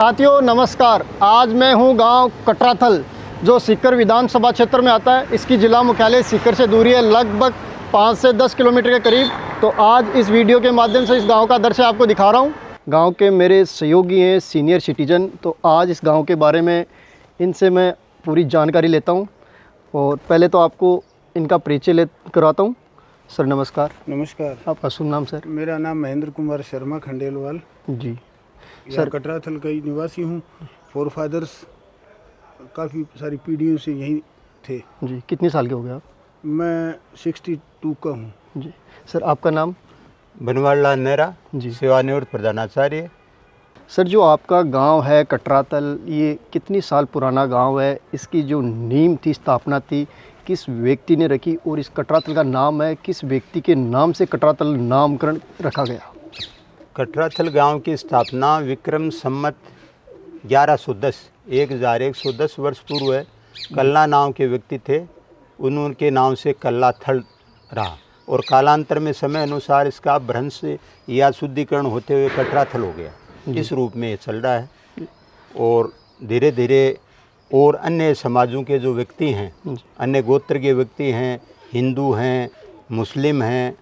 साथियों नमस्कार। आज मैं हूं गांव कटराथल जो सीकर विधानसभा क्षेत्र में आता है। इसकी जिला मुख्यालय सीकर से दूरी है लगभग 5 से 10 किलोमीटर के करीब। तो आज इस वीडियो के माध्यम से इस गांव का दृश्य आपको दिखा रहा हूं। गांव के मेरे सहयोगी हैं सीनियर सिटीजन, तो आज इस गांव के बारे में इनसे मैं पूरी जानकारी लेता हूँ। और पहले तो आपको इनका परिचय कराता हूँ। सर नमस्कार। नमस्कार। आपका शुभ नाम सर? मेरा नाम महेंद्र कुमार शर्मा खंडेलवाल जी। सर कटराथल का ही निवासी हूँ। फोर फादर्स काफ़ी सारी पीढ़ियों से यहीं थे। जी। कितने साल के हो गए आप? मैं 62 का हूँ। जी। सर आपका नाम? बनवारीलाल नेहरा जी। सेवानिवृत्त प्रधानाचार्य। सर जो आपका गांव है कटराथल, ये कितनी साल पुराना गांव है? इसकी जो नींव थी, स्थापना थी, किस व्यक्ति ने रखी? और इस कटराथल का नाम है, किस व्यक्ति के नाम से कटराथल नामकरण रखा गया? कटराथल गांव की स्थापना विक्रम संमत 1110 वर्ष पूर्व है। कल्ला नाम के व्यक्ति थे, उनके नाम से कल्लाथल रहा और कालांतर में समय अनुसार इसका भ्रंश या शुद्धिकरण होते हुए कटराथल हो गया। इस रूप में ये चल रहा है। और धीरे धीरे और अन्य समाजों के जो व्यक्ति हैं, अन्य गोत्र के व्यक्ति हैं, हिंदू हैं, मुस्लिम हैं,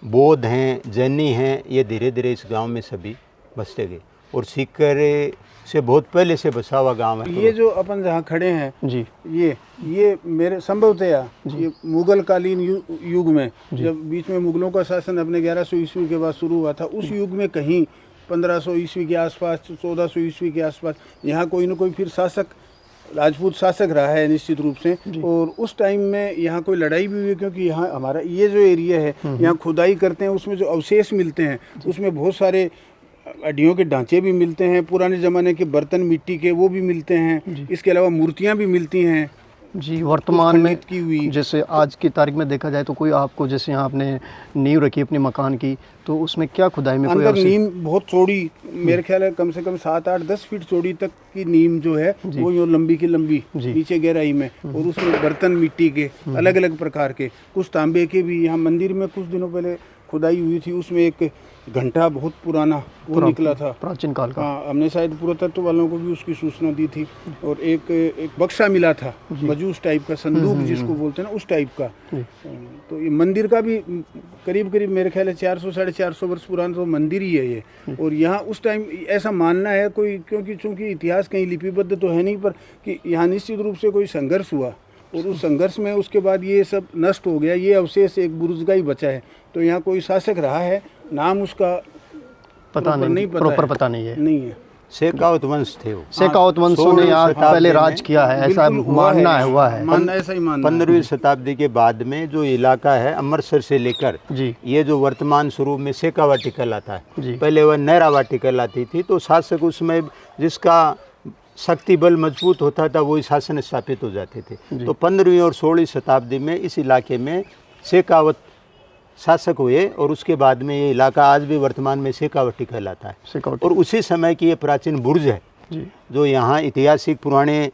बौद्ध हैं, जैनी हैं, ये धीरे धीरे इस गांव में सभी बसते गए। और सीकर से बहुत पहले से बसा हुआ गांव है। ये जो अपन जहाँ खड़े हैं जी, ये मेरे संभवतया ये मुगल कालीन युग में, जब बीच में मुगलों का शासन अपने 1100 ईस्वी के बाद शुरू हुआ था, उस युग में कहीं 1500 ईस्वी के आसपास, 1400 ईस्वी के आसपास यहाँ कोई न कोई फिर शासक, राजपूत शासक रहा है निश्चित रूप से। और उस टाइम में यहाँ कोई लड़ाई भी हुई, क्योंकि यहाँ हमारा ये जो एरिया है, यहाँ खुदाई करते हैं, उसमें जो अवशेष मिलते हैं उसमें बहुत सारे हड्डियों के ढांचे भी मिलते हैं, पुराने ज़माने के बर्तन मिट्टी के वो भी मिलते हैं। इसके अलावा मूर्तियाँ भी मिलती हैं। जी। वर्तमान में की हुई जैसे आज की तारीख में देखा जाए तो कोई आपको, जैसे यहाँ आपने नींव रखी अपने मकान की, तो उसमें क्या खुदाई में अंदर नीम बहुत चौड़ी, मेरे ख्याल है कम से कम 7, 8, 10 फीट चौड़ी तक की नीम जो है वो यूँ लंबी की लंबी नीचे गहराई में, और उसमें बर्तन मिट्टी के अलग अलग प्रकार के, कुछ तांबे के भी। यहाँ मंदिर में कुछ दिनों पहले खुदाई हुई थी, उसमें एक घंटा बहुत पुराना वो निकला था, प्राचीन काल का। हाँ, हमने शायद पुरातत्व वालों को भी उसकी सूचना दी थी। और एक बक्सा मिला था, मजूस टाइप का, संदूक जिसको बोलते हैं ना, उस टाइप का। तो ये मंदिर का भी करीब करीब मेरे ख्याल है 400 साढ़े 400 वर्ष पुराना तो मंदिर ही है ये। और यहाँ उस टाइम ऐसा मानना है कोई, क्योंकि चूँकि इतिहास कहीं लिपिबद्ध तो है नहीं, पर कि यहाँ निश्चित रूप से कोई संघर्ष हुआ, और उस संघर्ष में उसके बाद ये सब नष्ट हो गया। ये अवशेष एक बुर्ज का ही बचा है। तो यहाँ कोई शासक रहा है, नाम उसका पता नहीं, प्रॉपर पता नहीं है। शेखावत वंश थे वो। शेखावत वंशों ने यहाँ पहले राज किया है, ऐसा मानना है, हुआ है। मानना ऐसा ही मानना। 15वीं शताब्दी के बाद में जो इलाका है अमृतसर से लेकर जी, ये जो वर्तमान स्वरूप में शेखावाटी कहलाता है, जी। पहले वह नहरावाटी कहलाती थी। तो शासक उसमें जिसका शक्ति बल मजबूत होता था वही शासन स्थापित हो जाते थे। तो 15वीं और 16वीं शताब्दी में इस इलाके में शेखावत शासक हुए, और उसके बाद में ये इलाका आज भी वर्तमान में शेखावटी कहलाता है। और उसी समय की ये प्राचीन बुर्ज है जी, जो यहाँ ऐतिहासिक पुराने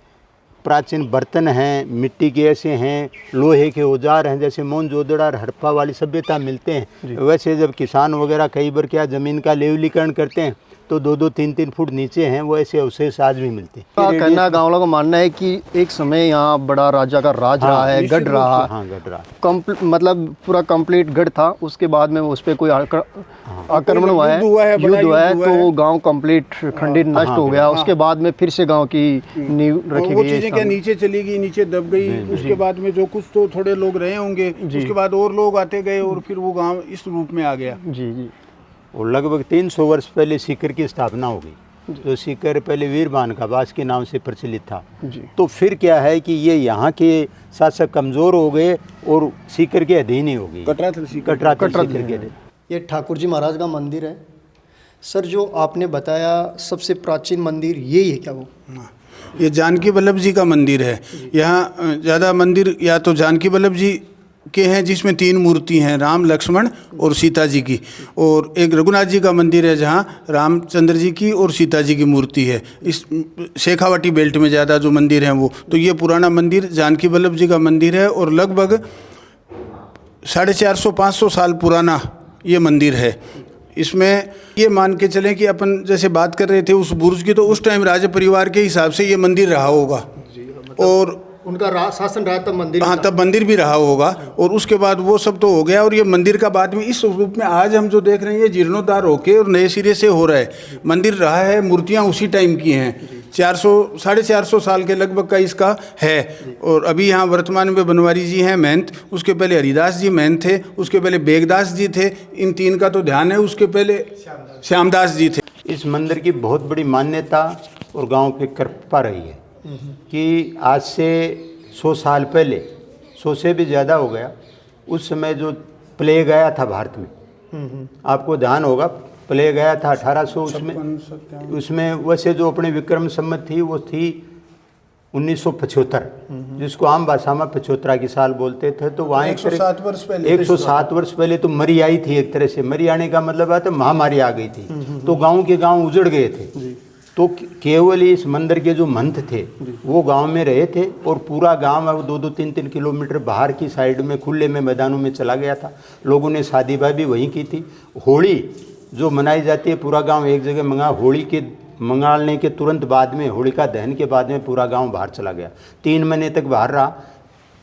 प्राचीन बर्तन हैं, मिट्टी के ऐसे हैं, लोहे के औजार हैं, जैसे मोहनजोदड़ो और हड़प्पा वाली सभ्यता मिलते हैं। वैसे जब किसान वगैरह कई बार क्या ज़मीन का लेवलीकरण करते हैं तो 2-2, 3-3 फुट नीचे हैं, वो ऐसे अवशेष आज भी मिलते हैं। कहना गाँव वालों का मानना है कि एक समय यहाँ बड़ा राजा का राज रहा है, गढ़ रहा। हाँ, गढ़ रहा, मतलब पूरा कंप्लीट गढ़ था। उसके बाद में उस पर कोई आक्रमण हुआ है, युद्ध हुआ है, तो वो गांव कंप्लीट खंडित नष्ट हो गया। उसके बाद में फिर से गांव की नींव रखी गई। वो चीजें क्या नीचे चली गई, नीचे दब गई। उसके बाद में जो कुछ तो थोड़े लोग रहे होंगे, उसके बाद और लोग आते गए, और फिर वो गांव इस रूप में आ गया। जी जी। और लगभग 300 वर्ष पहले सीकर की स्थापना हो गई। जो सीकर पहले वीरबान का बास के नाम से प्रचलित था। तो फिर क्या है कि ये यहाँ के शासक कमज़ोर हो गए और सीकर के अधीन ही हो गई, कटराथल सीकर के अधीन। ये ठाकुर जी महाराज का मंदिर है। सर जो आपने बताया सबसे प्राचीन मंदिर यही है क्या? वो ये जानकी वल्लभ जी का मंदिर है। यहाँ ज़्यादा मंदिर या तो जानकी वल्लभ जी के हैं, जिसमें 3 मूर्ति हैं, राम, लक्ष्मण और सीता जी की। और एक रघुनाथ जी का मंदिर है जहाँ रामचंद्र जी की और सीता जी की मूर्ति है। इस शेखावाटी बेल्ट में ज़्यादा जो मंदिर हैं वो। तो ये पुराना मंदिर जानकी वल्लभ जी का मंदिर है, और लगभग 450-500 साल पुराना ये मंदिर है। इसमें ये मान के चलें कि अपन जैसे बात कर रहे थे उस बुर्ज की, तो उस टाइम राज परिवार के हिसाब से ये मंदिर रहा होगा और उनका शासन रहा तब मंदिर, हाँ तब मंदिर भी रहा होगा। और उसके बाद वो सब तो हो गया और ये मंदिर का बाद में इस रूप में आज हम जो देख रहे हैं ये जीर्णोद्धार होके और नए सिरे से हो रहा है। मंदिर रहा है, मूर्तियाँ उसी टाइम की हैं, 400-450 साल के लगभग का इसका है। और अभी यहाँ वर्तमान में बनवारी जी हैं महंत, उसके पहले हरिदास जी महंत थे, उसके पहले बेगदास जी थे, इन तीन का तो ध्यान है, उसके पहले श्यामदास जी थे। इस मंदिर की बहुत बड़ी मान्यता और गांव पे कृपा रही है कि आज से 100 साल पहले, 100 से भी ज़्यादा हो गया, उस समय जो प्लेग आया था भारत में, आपको ध्यान होगा प्लेग आया था 1800 उसमें वैसे जो अपने विक्रम संवत थी वो थी 1975, जिसको आम भाषा में 75 की साल बोलते थे। तो वहाँ 107 वर्ष पहले 107 वर्ष पहले तो मरी आई थी, एक तरह से मरी आने का मतलब है तो महामारी आ गई थी, तो गांव के गांव उजड़ गए थे। तो केवल इस मंदिर के जो महंत थे वो गांव में रहे थे और पूरा गांव अब 2-2, 3-3 किलोमीटर बाहर की साइड में खुले में मैदानों में चला गया था। लोगों ने शादी ब्याह भी वहीं की थी। होली जो मनाई जाती है पूरा गांव एक जगह होली के मंगाने के तुरंत बाद में, होलिका दहन के बाद में पूरा गांव बाहर चला गया। 3 महीने तक बाहर रहा।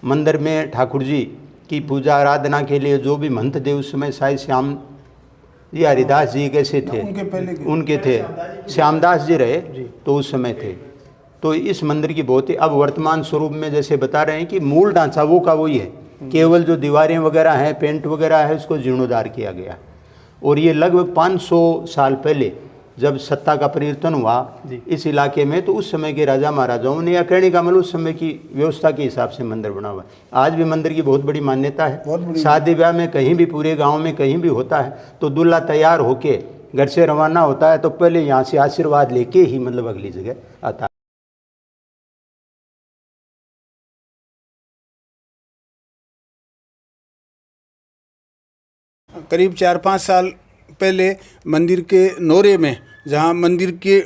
मंदिर में ठाकुर जी की पूजा आराधना के लिए जो भी महंत थे उस समय शायद श्याम जी हरिदास जी कैसे थे, उनके थे, श्यामदास जी रहे तो उस समय थे। तो इस मंदिर की बहुत ही अब वर्तमान स्वरूप में जैसे बता रहे हैं कि मूल ढांचा वो का वही है, केवल जो दीवारें वगैरह हैं, पेंट वगैरह है, उसको जीर्णोद्धार किया गया। और ये लगभग 500 साल पहले जब सत्ता का परिवर्तन हुआ इस इलाके में, तो उस समय के राजा महाराजाओं ने, या कहने का मतलब उस समय की व्यवस्था के हिसाब से मंदिर बना हुआ है। आज भी मंदिर की बहुत बड़ी मान्यता है। शादी ब्याह में कहीं भी पूरे गांव में कहीं भी होता है तो दूल्हा तैयार होके घर से रवाना होता है तो पहले यहाँ से आशीर्वाद लेके ही मतलब अगली जगह आता है। करीब 4-5 साल पहले मंदिर के नोरे में, जहाँ मंदिर के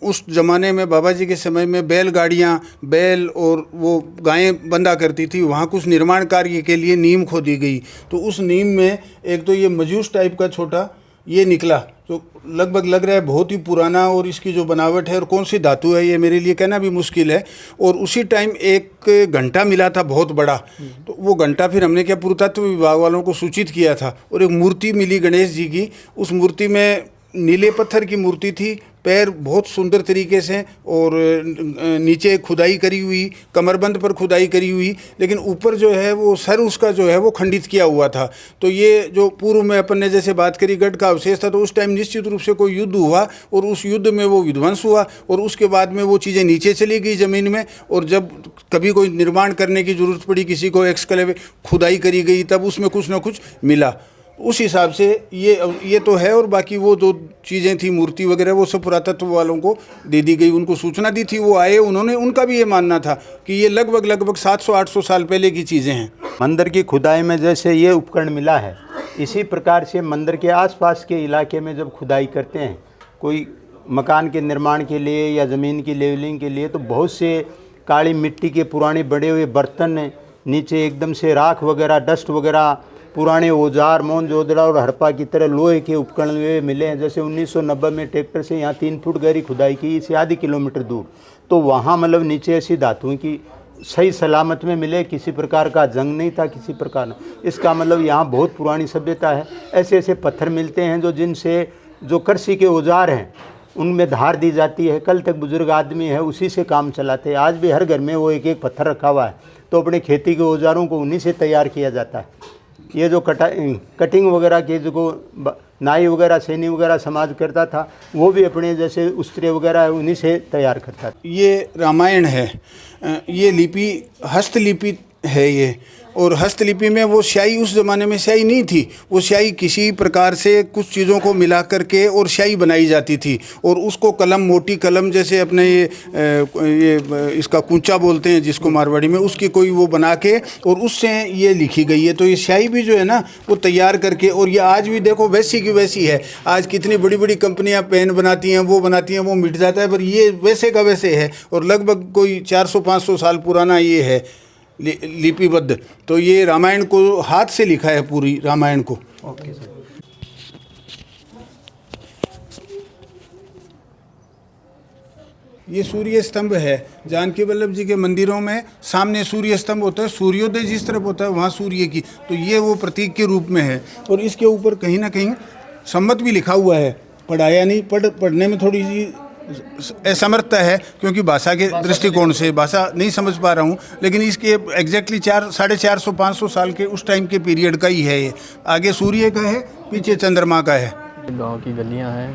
उस ज़माने में बाबा जी के समय में बैलगाड़ियाँ, बैल और वो गायें बंधा करती थी, वहाँ कुछ निर्माण कार्य के लिए नीम खोदी गई। तो उस नीम में एक तो ये मजूस टाइप का छोटा ये निकला, तो लगभग लग रहा है बहुत ही पुराना, और इसकी जो बनावट है और कौन सी धातु है ये मेरे लिए कहना भी मुश्किल है। और उसी टाइम एक घंटा मिला था बहुत बड़ा, तो वो घंटा फिर हमने क्या पुरातत्व विभाग वालों को सूचित किया था। और एक मूर्ति मिली गणेश जी की, उस मूर्ति में नीले पत्थर की मूर्ति थी, पैर बहुत सुंदर तरीके से और नीचे खुदाई करी हुई, कमरबंद पर खुदाई करी हुई, लेकिन ऊपर जो है वो सर उसका जो है वो खंडित किया हुआ था। तो ये जो पूर्व में अपन ने जैसे बात करी गढ़ का अवशेष था, तो उस टाइम निश्चित रूप से कोई युद्ध हुआ और उस युद्ध में वो विध्वंस हुआ और उसके बाद में वो चीज़ें नीचे चली गई ज़मीन में। और जब कभी कोई निर्माण करने की ज़रूरत पड़ी, किसी को एक्सकलेव खुदाई करी गई, तब उसमें कुछ ना कुछ मिला। उस हिसाब से ये तो है। और बाकी वो जो चीज़ें थी मूर्ति वगैरह वो सब पुरातत्व वालों को दे दी गई, उनको सूचना दी थी, वो आए, उन्होंने, उनका भी ये मानना था कि ये लगभग 700-800 साल पहले की चीज़ें हैं। मंदिर की खुदाई में जैसे ये उपकरण मिला है, इसी प्रकार से मंदिर के आसपास के इलाके में जब खुदाई करते हैं कोई मकान के निर्माण के लिए या ज़मीन की लेवलिंग के लिए, तो बहुत से काली मिट्टी के पुराने बड़े हुए बर्तन, नीचे एकदम से राख वगैरह, डस्ट वगैरह, पुराने औजार, मोहनजोदड़ो और हड़प्पा की तरह लोहे के उपकरण वे मिले हैं। जैसे 1990 में ट्रैक्टर से यहाँ 3 फुट गहरी खुदाई की, इससे आधी किलोमीटर दूर, तो वहाँ मतलब नीचे ऐसी धातुओं की सही सलामत में मिले, किसी प्रकार का जंग नहीं था, किसी प्रकार। इसका मतलब यहाँ बहुत पुरानी सभ्यता है। ऐसे ऐसे पत्थर मिलते हैं जो जिनसे जो कृषि के औजार हैं उनमें धार दी जाती है। कल तक बुजुर्ग आदमी है उसी से काम चलाते हैं। आज भी हर घर में वो एक पत्थर रखा हुआ है, तो अपने खेती के औजारों को उन्हीं से तैयार किया जाता है। ये जो कटिंग वगैरह के जो नाई वगैरह, सैनी वगैरह समाज करता था, वो भी अपने जैसे उस्त्रे वगैरह उन्हीं से तैयार करता था। ये रामायण है, ये लिपि हस्तलिपि है ये। और हस्तलिपि में वो स्याही, उस ज़माने में स्याही नहीं थी, वो स्याही किसी प्रकार से कुछ चीज़ों को मिला करके और स्याही बनाई जाती थी। और उसको कलम, मोटी कलम, जैसे अपने ये इसका कूंचा बोलते हैं जिसको मारवाड़ी में, उसकी कोई वो बना के और उससे ये लिखी गई है। तो ये स्याही भी जो है ना वो तैयार करके, और ये आज भी देखो वैसी की वैसी है। आज कितनी बड़ी बड़ी कंपनियां पेन बनाती हैं, वो बनाती हैं, वो मिट जाता है, पर ये वैसे का वैसे है। और लगभग कोई 400-500 साल पुराना ये है लिपिबद्ध। तो ये रामायण को हाथ से लिखा है, पूरी रामायण को। Okay sir. ये सूर्य स्तंभ है। जानकी वल्लभ जी के मंदिरों में सामने सूर्य स्तंभ होता है, सूर्योदय जिस तरफ होता है वहाँ सूर्य की, तो ये वो प्रतीक के रूप में है। और इसके ऊपर कहीं ना कहीं संमत भी लिखा हुआ है, पढ़ाया नहीं, पढ़ने में थोड़ी सी असमर्थता है क्योंकि भाषा के दृष्टिकोण से भाषा नहीं समझ पा रहा हूँ, लेकिन इसके एग्जैक्टली 400-450 साल के उस टाइम के पीरियड का ही है ये। आगे सूर्य का है, पीछे चंद्रमा का है। गांव की गलियां हैं।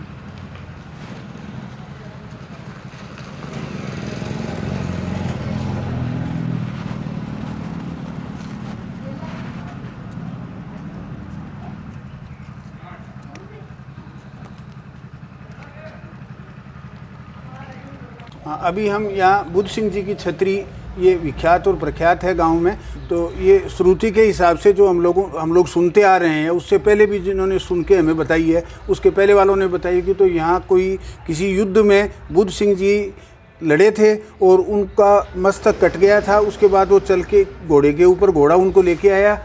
हाँ, अभी हम यहाँ बुद्ध सिंह जी की छतरी, ये विख्यात और प्रख्यात है गांव में। तो ये श्रुति के हिसाब से जो हम लोग सुनते आ रहे हैं, उससे पहले भी जिन्होंने सुन के हमें बताई है, उसके पहले वालों ने बताई कि तो यहाँ कोई किसी युद्ध में बुद्ध सिंह जी लड़े थे और उनका मस्तक कट गया था। उसके बाद वो चल के घोड़े के ऊपर, घोड़ा उनको लेके आया,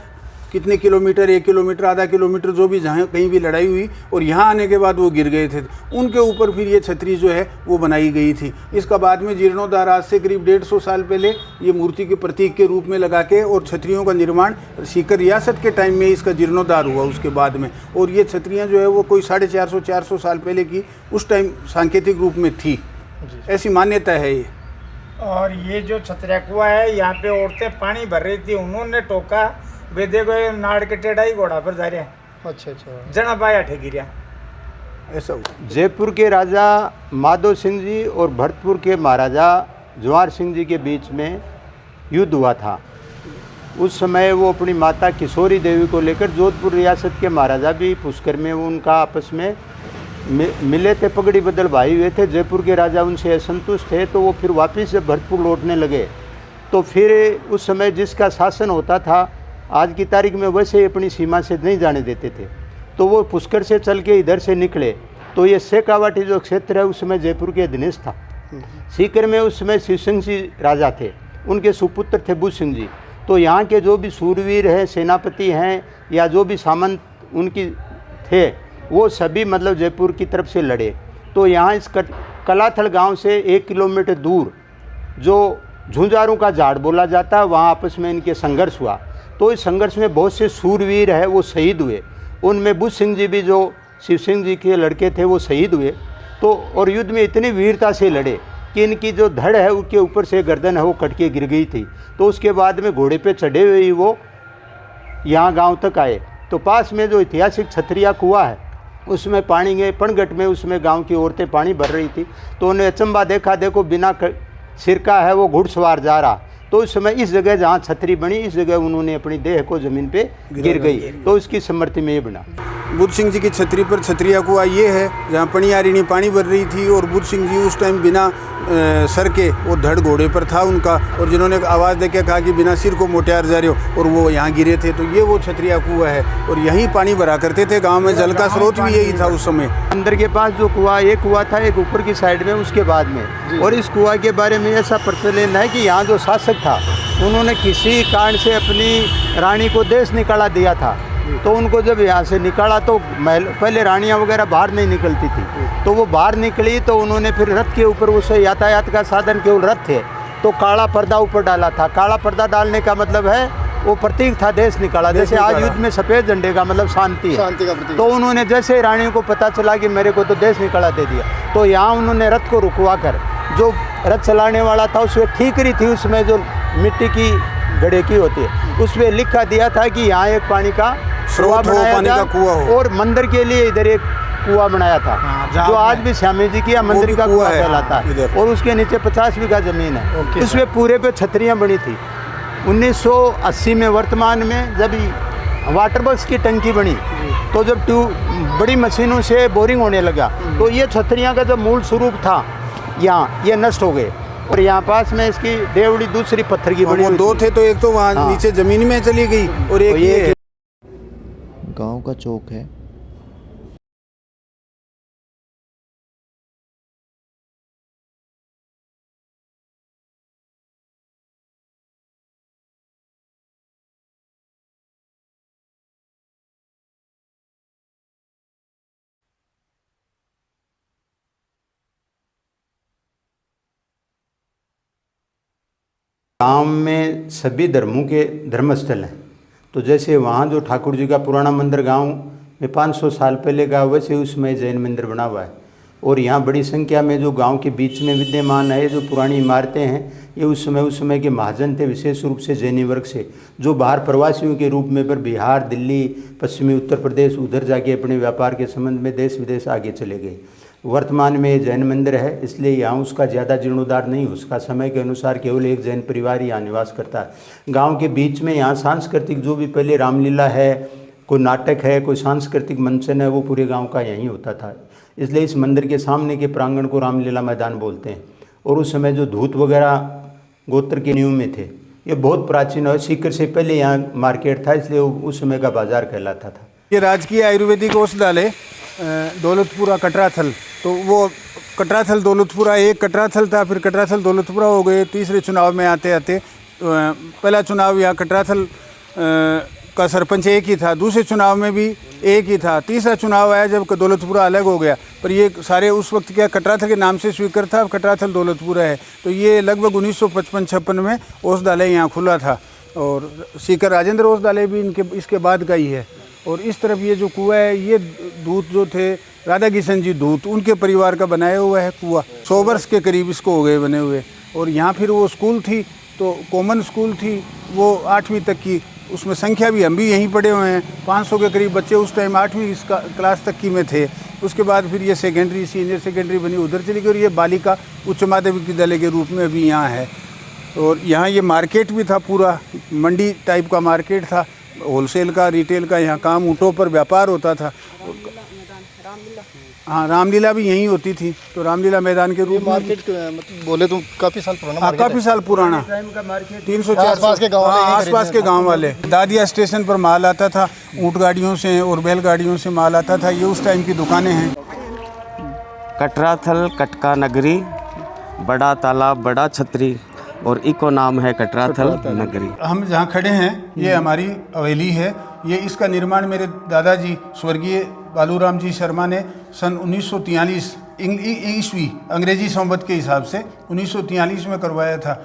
कितने किलोमीटर, 1 किलोमीटर, आधा किलोमीटर, जो भी जहाँ कहीं भी लड़ाई हुई, और यहाँ आने के बाद वो गिर गए थे। उनके ऊपर फिर ये छतरी जो है वो बनाई गई थी। इसका बाद में जीर्णोद्धार आज से करीब 150 साल पहले ये मूर्ति के प्रतीक के रूप में लगा के, और छतरियों का निर्माण सीकर रियासत के टाइम में इसका जीर्णोद्धार हुआ उसके बाद में। और ये छतरियाँ जो है वो कोई 450 साल पहले की उस टाइम सांकेतिक रूप में थी, ऐसी मान्यता है ये। और ये जो छतरिया कुआ है, यहाँ पे औरतें पानी भर रही थी, उन्होंने टोका, वे देखो ये नाड़ के टेढ़ा ही घोड़ा पर जा रहे हैं। अच्छा अच्छा। जना पाया ठेगिरिया ऐसा जयपुर के राजा माधो सिंह जी और भरतपुर के महाराजा जवाहर सिंह जी के बीच में युद्ध हुआ था। उस समय वो अपनी माता किशोरी देवी को लेकर, जोधपुर रियासत के महाराजा भी पुष्कर में उनका आपस में मिले थे, पगड़ी बदल भाई हुए थे। जयपुर के राजा उनसे असंतुष्ट थे, तो वो फिर वापस जब भरतपुर लौटने लगे, तो फिर उस समय जिसका शासन होता था, आज की तारीख में वैसे ही अपनी सीमा से नहीं जाने देते थे, तो वो पुष्कर से चल के इधर से निकले। तो ये शेखावाटी जो क्षेत्र है उसमें जयपुर के अधीनस्थ था। सीकर में उस समय शिव सिंह जी राजा थे, उनके सुपुत्र थे बुद्ध सिंह जी। तो यहाँ के जो भी सूरवीर हैं, सेनापति हैं, या जो भी सामंत उनकी थे, वो सभी मतलब जयपुर की तरफ से लड़े। तो यहाँ इस कलाथल गांव से 1 किलोमीटर दूर जो झुंझारों का झाड़ बोला जाता है, वहाँ आपस में इनके संघर्ष हुआ। तो इस संघर्ष में बहुत से सूरवीर है वो शहीद हुए। उनमें बुद्ध सिंह जी भी, जो शिव सिंह जी के लड़के थे, वो शहीद हुए। तो और युद्ध में इतनी वीरता से लड़े कि इनकी जो धड़ है उसके ऊपर से गर्दन है वो कट के गिर गई थी। तो उसके बाद में घोड़े पे चढ़े हुए ही वो यहाँ गांव तक आए। तो पास में जो ऐतिहासिक छतरिया कुआं है, उसमें पानी के पणगट में उसमें गांव की औरतें पानी भर रही थी। तो उन्हें अचंबा देखा, देखो बिना सिरका है वो घुड़सवार जा रहा। तो उस समय इस जगह जहाँ छतरी बनी, इस जगह उन्होंने अपनी देह को जमीन पे गिर गई, तो उसकी स्मृति में ये बना। बुद्ध सिंह जी की छतरी पर छतरिया कुआं ये है जहाँ पणियारिणी पानी भर रही थी, और बुद्ध सिंह जी उस टाइम बिना सर के, वो धड़ घोड़े पर था उनका, और जिन्होंने आवाज़ देके कहा कि बिना सिर को मोटियार जा रहे हो, और वो यहाँ गिरे थे। तो ये वो छतरिया कुआं है, और यहीं पानी भरा करते थे। गाँव में जल का स्रोत भी यही था उस समय। अंदर के पास जो कुआं, एक कुआं था, एक ऊपर की साइड में, उसके बाद में। और इस कुआं के बारे में ऐसा प्रचलन है कि यहाँ जो शासक था, उन्होंने किसी कारण से अपनी रानी को देश निकाला दिया था। तो उनको जब यहाँ से निकाला तो पहले रानियाँ वगैरह बाहर नहीं निकलती थी, तो वो बाहर निकली। तो उन्होंने फिर रथ के ऊपर, उसे यातायात का साधन केवल रथ थे, तो काला पर्दा ऊपर डाला था। काला पर्दा डालने का मतलब है वो प्रतीक था देश निकाला। जैसे आज युद्ध में सफ़ेद झंडे का मतलब शांति है, शांति का प्रतीक। तो उन्होंने जैसे रानियों को पता चला कि मेरे को तो देश निकाला दे दिया, तो यहाँ उन्होंने रथ को रुकवा कर, जो रथ चलाने वाला था उसमें ठीकरी थी, उसमें जो मिट्टी की घड़े की होती है, उसमें लिखा दिया था कि यहाँ एक पानी का स्रोत हो, पानी का कुआं हो। और मंदिर के लिए इधर एक कुआं बनाया था, जो आज भी श्यामी जी की मंदिर का कुआं कहलाता है। और उसके नीचे 50 बीघा जमीन है, उसमें पूरे पे छतरियाँ बनी थी। 1980 में, वर्तमान में जब वाटर बॉक्स की टंकी बनी, तो जब बड़ी मशीनों से बोरिंग होने लगा, तो ये छतरियाँ का जो मूल स्वरूप था यहाँ, ये नष्ट हो गए। और यहाँ पास में इसकी देवड़ी दूसरी पत्थर की बनी, वो दो थे, तो एक तो वहाँ नीचे जमीन में चली गई, और एक ये गांव का चौक है। गांव में सभी धर्मों के धर्मस्थल हैं। तो जैसे वहाँ जो ठाकुर जी का पुराना मंदिर गांव में 500 साल पहले का, वैसे उसमें जैन मंदिर बना हुआ है। और यहाँ बड़ी संख्या में जो गांव के बीच में विद्यमान है जो पुरानी इमारतें हैं, ये उस समय के महाजन थे, विशेष रूप से जैनी वर्ग से, जो बाहर प्रवासियों के रूप में पर बिहार, दिल्ली, पश्चिमी उत्तर प्रदेश उधर जाके अपने व्यापार के संबंध में देश विदेश आगे चले गए। वर्तमान में ये जैन मंदिर है, इसलिए यहाँ उसका ज़्यादा जीर्णोद्धार नहीं, उसका समय के अनुसार केवल एक जैन परिवार यहाँ निवास करता है। गांव के बीच में यहाँ सांस्कृतिक जो भी पहले रामलीला है, कोई नाटक है, कोई सांस्कृतिक मंचन है, वो पूरे गांव का यहीं होता था। इसलिए इस मंदिर के सामने के प्रांगण को रामलीला मैदान बोलते हैं। और उस समय जो धूत वगैरह गोत्र के नियम में थे, ये बहुत प्राचीन है। सीकर से पहले यहाँ मार्केट था, इसलिए उस समय का बाजार कहलाता था। ये राजकीय आयुर्वेदिक औषधालय दौलतपुरा कटराथल, तो वो कटराथल दौलतपुरा एक कटराथल था, फिर कटराथल दौलतपुरा हो गए। तीसरे चुनाव में आते आते पहला चुनाव यहाँ कटराथल का सरपंच एक ही था, दूसरे चुनाव में भी एक ही था, तीसरा चुनाव आया जब दौलतपुरा अलग हो गया। पर ये सारे उस वक्त क्या कटराथल के नाम से स्वीकृत था, अब कटराथल दौलतपुरा है। तो ये लगभग 1955-56 में औषधालय यहाँ खुला था। और सीकर राजेंद्र औषधालय भी इसके बाद का ही है। और इस तरफ ये जो कुआं है, ये दूत जो थे राधा किशन जी दूत, उनके परिवार का बनाया हुआ है कुआं। 100 वर्ष के करीब इसको हो गए बने हुए। और यहाँ फिर वो स्कूल थी, तो कॉमन स्कूल थी, वो 8वीं तक की, उसमें संख्या भी हम भी यहीं पढ़े हुए हैं। 500 के करीब बच्चे उस टाइम 8वीं क्लास तक की में थे। उसके बाद फिर ये सेकेंडरी, सीनियर सेकेंडरी बनी, उधर चली गई। और ये बालिका उच्च माध्यमिक विद्यालय के रूप में अभी यहाँ है। और यहाँ ये मार्केट भी था, पूरा मंडी टाइप का मार्केट था, होलसेल का, रिटेल का। यहाँ काम ऊँटों पर व्यापार होता था। हाँ, रामलीला भी यहीं होती थी, तो रामलीला मैदान के रूप में। मार्केट मतलब बोले तो काफ़ी साल पुराना हाँ, काफ़ी साल पुराना, 300-400 आसपास के गाँव वाले, आसपास के गाँव वाले। दादिया स्टेशन पर माल आता था, ऊँट गाड़ियों से और बैलगाड़ियों से माल आता था। ये उस टाइम की दुकानें हैं। कटराथल कटका नगरी, बड़ा तालाब बड़ा छतरी, और इको नाम है कटराथल नगरी। हम जहाँ खड़े हैं ये हमारी हवेली है। ये इसका निर्माण मेरे दादाजी स्वर्गीय बालूराम जी शर्मा ने सन 1943 ईस्वी अंग्रेजी संवत के हिसाब से 1943 में करवाया था।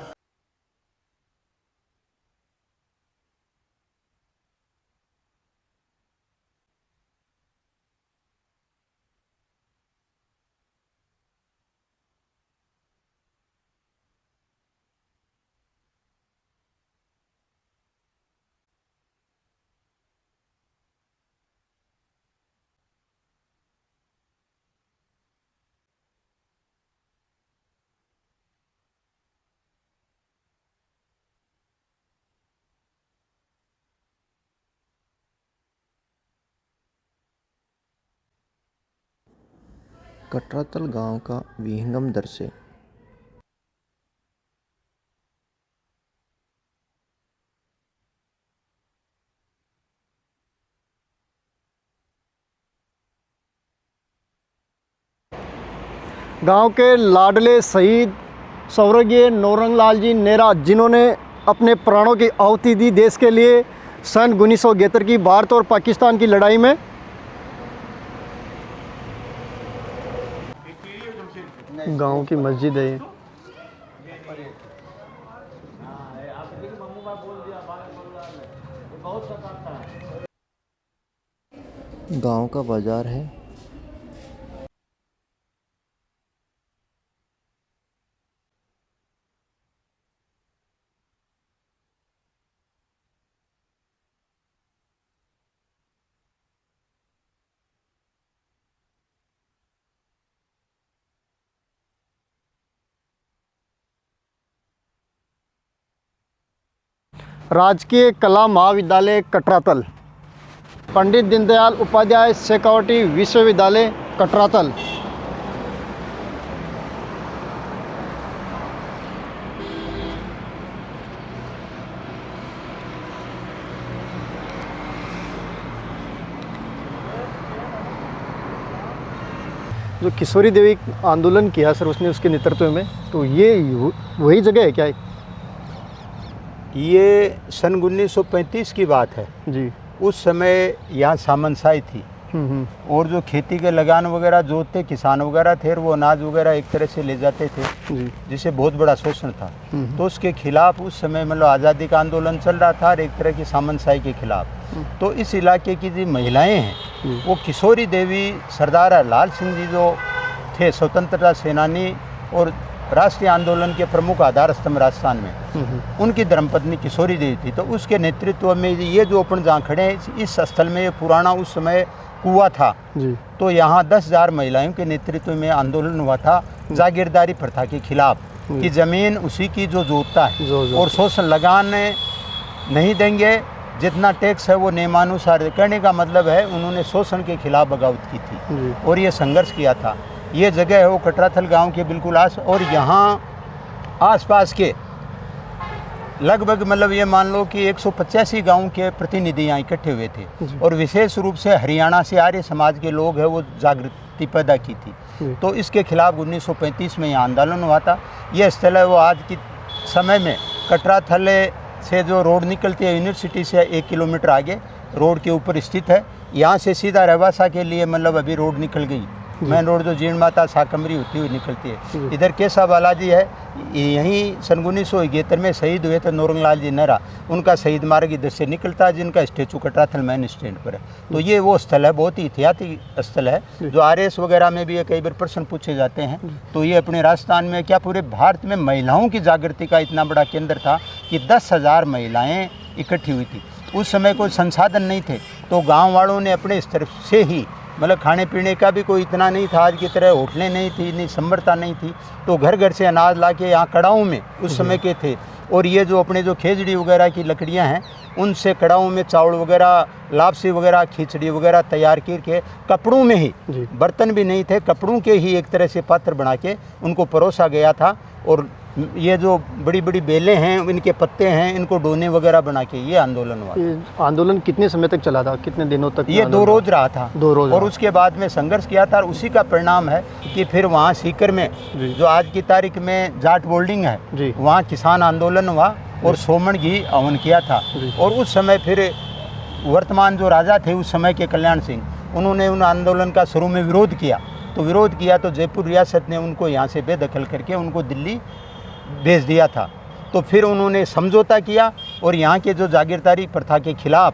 कटरातल गांव का विहंगम दृश्य। गांव के लाडले शहीद स्वर्गीय नौरंगलाल जी नेहरा, जिन्होंने अपने प्राणों की आहुति दी देश के लिए सन 1971 की भारत और पाकिस्तान की लड़ाई में। गांव की मस्जिद है ये। गांव का बाजार है। राजकीय कला महाविद्यालय कटरातल, पंडित दीनदयाल उपाध्याय शेखावटी विश्वविद्यालय कटरातल। जो किशोरी देवी आंदोलन किया सर उसने, उसके नेतृत्व में, तो ये वही जगह है क्या? ये सन 1935 की बात है जी। उस समय यहाँ सामंतशाही थी और जो खेती के लगान वगैरह जोतते किसान वगैरह थे, वो अनाज वगैरह एक तरह से ले जाते थे, जिसे बहुत बड़ा शोषण था। तो उसके खिलाफ उस समय मतलब आज़ादी का आंदोलन चल रहा था और एक तरह की सामंतशाही के खिलाफ। तो इस इलाके की जो महिलाएं हैं वो किशोरी देवी, सरदार लाल सिंह जी जो थे स्वतंत्रता सेनानी और राष्ट्रीय आंदोलन के प्रमुख आधार स्तंभ राजस्थान में, उनकी धर्मपत्नी किशोरी देवी थी। तो उसके नेतृत्व में ये जो अपन जहाँ खड़े हैं इस स्थल में पुराना उस समय कुआं था जी। तो यहाँ 10,000 महिलाओं के नेतृत्व में आंदोलन हुआ था जागीरदारी प्रथा के खिलाफ कि ज़मीन उसी की जो जोतता है और शोषण लगान नहीं देंगे, जितना टैक्स है वो नियमानुसार। कहने का मतलब है उन्होंने शोषण के खिलाफ बगावत की थी और ये संघर्ष किया था। ये जगह है वो कटराथल गांव के बिल्कुल और यहाँ आसपास के लगभग मतलब ये मान लो कि 185 गांव के प्रतिनिधि यहाँ इकट्ठे हुए थे और विशेष रूप से हरियाणा से आर्य समाज के लोग हैं वो जागृति पैदा की थी। तो इसके खिलाफ 1935 में यहाँ आंदोलन हुआ था। ये स्थल है वो आज की समय में कटराथल से जो रोड निकलती है यूनिवर्सिटी से 1 किलोमीटर आगे रोड के ऊपर स्थित है। यहाँ से सीधा रहवासा के लिए मतलब अभी रोड निकल गई, मेन रोड जो जीर्ण माता साकमरी होती हुई निकलती है। इधर केसा बालाजी है, यहीं सन 1971 में शहीद हुए थे नौरंग लाल जी नेहरा, उनका शहीद मार्ग इधर से निकलता है जिनका स्टेचू कटराथल मेन स्टैंड पर है। तो ये वो स्थल है, बहुत ही इतिहासी स्थल है जो RS वगैरह में भी ये कई बार प्रश्न पूछे जाते हैं। तो ये अपने राजस्थान में क्या पूरे भारत में महिलाओं की जागृति का इतना बड़ा केंद्र था कि 10,000 महिलाएँ इकट्ठी हुई थी। उस समय कोई संसाधन नहीं थे तो गाँव वालों ने अपने स्तर से ही मतलब खाने पीने का भी कोई इतना नहीं था, आज की तरह होटलें नहीं थी, इतनी समृद्धता नहीं थी, तो घर घर से अनाज ला के यहाँ कड़ाओं में उस समय के थे। और ये जो अपने जो खेजड़ी वगैरह की लकड़ियाँ हैं उनसे कड़ाओं में चावल वगैरह, लापसी वगैरह, खिचड़ी वगैरह तैयार करके कपड़ों में ही, बर्तन भी नहीं थे, कपड़ों के ही एक तरह से पात्र बना के उनको परोसा गया था। और ये जो बड़ी बड़ी बेलें हैं इनके पत्ते हैं, इनको डोने वगैरह बना के ये आंदोलन हुआ। ये आंदोलन कितने समय तक चला था, कितने दिनों तक? ये 2 रोज रहा था, 2 रोज। और उसके बाद में संघर्ष किया था और उसी का परिणाम है कि फिर वहाँ सीकर में जो आज की तारीख में जाट बोल्डिंग है वहाँ किसान आंदोलन हुआ और सोमन घी हवन किया था। और उस समय फिर वर्तमान जो राजा थे उस समय के कल्याण सिंह, उन्होंने उन आंदोलन का शुरू में विरोध किया। तो जयपुर रियासत ने उनको यहाँ से बेदखल करके उनको दिल्ली भेज दिया था। तो फिर उन्होंने समझौता किया और यहाँ के जो जागीरदारी प्रथा के खिलाफ,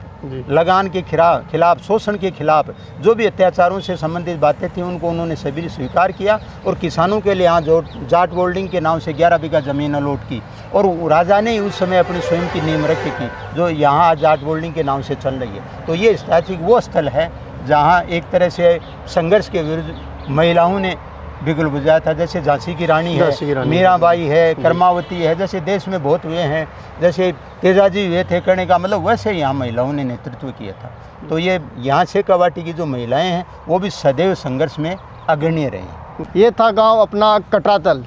लगान के खिलाफ, शोषण के खिलाफ जो भी अत्याचारों से संबंधित बातें थी उनको उन्होंने सभी स्वीकार किया और किसानों के लिए यहाँ जो जाट बोल्डिंग के नाम से 11 बीघा ज़मीन अलॉट की और राजा ने उस समय अपनी स्वयं की नींव रखी की जो यहाँ आज जाट बोल्डिंग के नाम से चल रही है। तो ये ऐतिहासिक वो स्थल है जहाँ एक तरह से संघर्ष के विरुद्ध महिलाओं ने बिगुल बुझाया था। जैसे झांसी की रानी है, मीराबाई है, कर्मावती है, जैसे देश में बहुत हुए हैं, जैसे तेजाजी हुए थे, कहने का मतलब वैसे यहाँ महिलाओं ने नेतृत्व किया था। तो ये यहाँ से कवाटी की जो महिलाएं हैं वो भी सदैव संघर्ष में अग्रणी रही। ये था गांव अपना कटराथल।